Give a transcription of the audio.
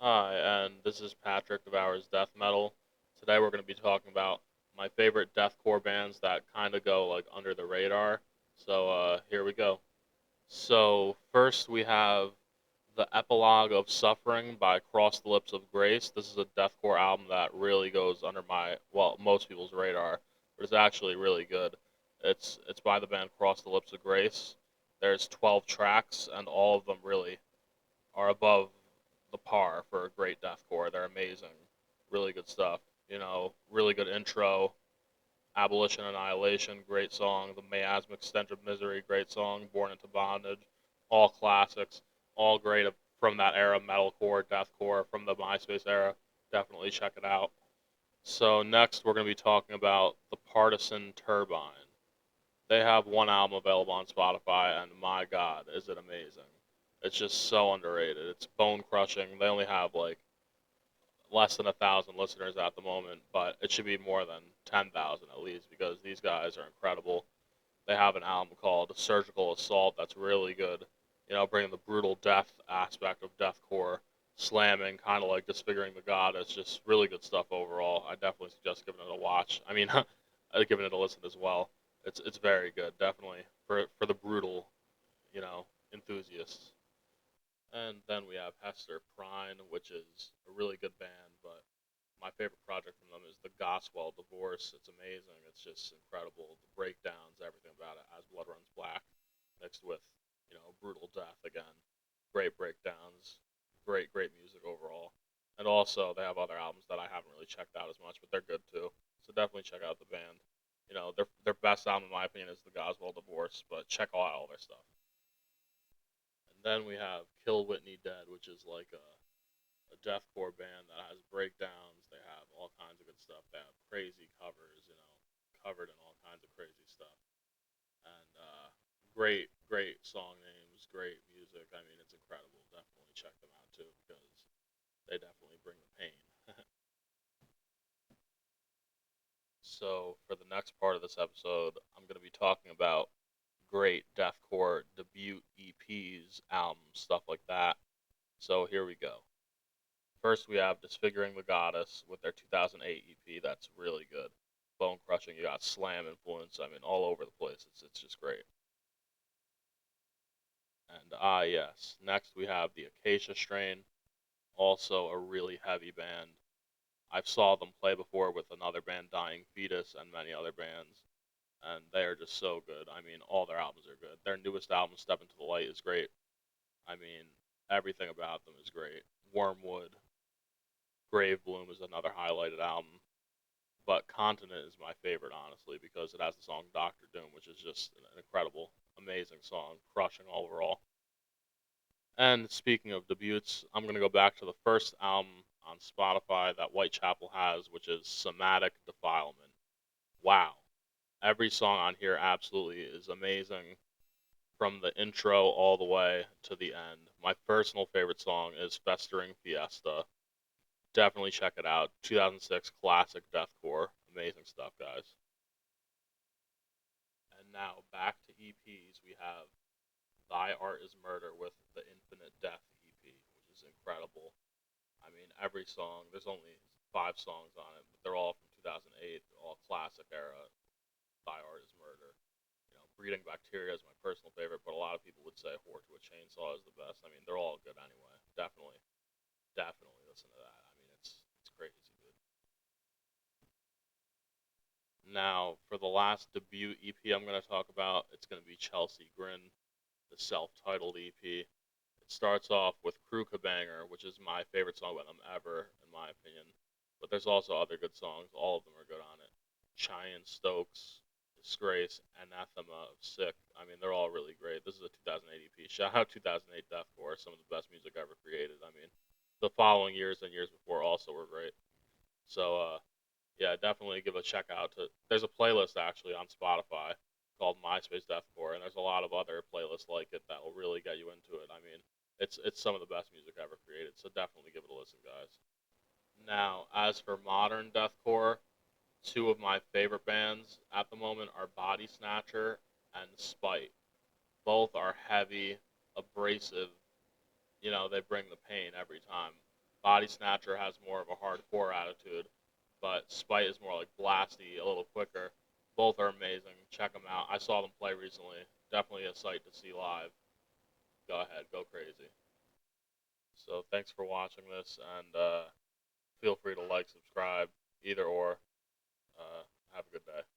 Hi, and this is Patrick Devours Death Metal. Today we're going to be talking about my favorite deathcore bands that kind of go like under the radar. So here we go. So first we have the Epilogue of Suffering by Cross the Lips of Grace. This is a deathcore album that really goes under most people's radar, but it's actually really good. It's by the band Cross the Lips of Grace. There's 12 tracks, and all of them really are above the par for a great deathcore. They're amazing, really good stuff. Really good intro. Abolition Annihilation, great song. The Miasmic Stench of Misery, great song. Born into Bondage, all classics, all great from that era. Metalcore, deathcore from the MySpace era. Definitely check it out. So next we're going to be talking about the Partisan Turbine. They have one album available on Spotify, and my God, is it amazing! It's just so underrated. It's bone crushing. They only have like less than 1,000 listeners at the moment, but it should be more than 10,000 at least because these guys are incredible. They have an album called Surgical Assault that's really good. Bringing the brutal death aspect of deathcore, slamming, kind of like disfiguring the god. It's just really good stuff overall. I definitely suggest giving it a watch. I mean, giving it a listen as well. It's very good, definitely for the brutal, enthusiasts. And then we have Hester Prynne, which is a really good band, but my favorite project from them is the Gospel Divorce. It's amazing. It's just incredible. The breakdowns, everything about it, as blood runs black, mixed with, brutal death again. Great breakdowns. Great music overall. And also, they have other albums that I haven't really checked out as much, but they're good too. So definitely check out the band. Their best album, in my opinion, is the Gospel Divorce, but check out all their stuff. And then we have Kill Whitney Dead, which is like a deathcore band that has breakdowns. They have all kinds of good stuff. They have crazy covers, covered in all kinds of crazy stuff. And great song names, great music. I mean, it's incredible. Definitely check them out too because they definitely bring the pain. So for the next part of this episode, I'm going to be talking about great deathcore debut EPs, albums, stuff like that. So here we go. First, we have Disfiguring the Goddess with their 2008 EP. That's really good. Bone crushing. You got slam influence. I mean, all over the place. It's just great. And yes. Next, we have the Acacia Strain. Also, a really heavy band. I've saw them play before with another band, Dying Fetus, and many other bands, and they are just so good. I mean, all their albums are good. Their newest album, Step Into the Light, is great. I mean, everything about them is great. Wormwood, Grave Bloom is another highlighted album. But Continent is my favorite, honestly, because it has the song Doctor Doom, which is just an incredible, amazing song, crushing overall. And speaking of debuts, I'm going to go back to the first album on Spotify that Whitechapel has, which is Somatic Defilement. Wow. Every song on here absolutely is amazing from the intro all the way to the end. My personal favorite song is Festering Fiesta. Definitely check it out. 2006 classic deathcore. Amazing stuff, guys. And now back to EPs. We have Thy Art is Murder with the Infinite Death EP, which is incredible. I mean, every song, there's only 5 songs on it, but they're all from 2008. They're all classic era. Thy Art is Murder. Breeding Bacteria is my personal favorite, but a lot of people would say Whore to a Chainsaw is the best. I mean, they're all good anyway. Definitely listen to that. I mean, it's crazy good. Now, for the last debut EP I'm going to talk about, it's going to be Chelsea Grin, the self-titled EP. It starts off with Kruka Banger, which is my favorite song by them ever, in my opinion. But there's also other good songs. All of them are good on it. Cheyenne Stokes, Disgrace, Anathema of Sick. I mean, they're all really great. This is a 2008 EP. Shout out 2008 Deathcore, some of the best music ever created. I mean, the following years and years before also were great. So, yeah, definitely give a check out to. There's a playlist actually on Spotify called MySpace Deathcore, and there's a lot of other playlists like it that will really get you into it. I mean, it's some of the best music ever created, so definitely give it a listen, guys. Now, as for modern deathcore, two of my favorite bands at the moment are Body Snatcher and Spite. Both are heavy, abrasive. They bring the pain every time. Body Snatcher has more of a hardcore attitude, but Spite is more like blasty, a little quicker. Both are amazing. Check them out. I saw them play recently. Definitely a sight to see live. Go ahead, go crazy. So thanks for watching this, and feel free to like, subscribe, either or. Have a good day.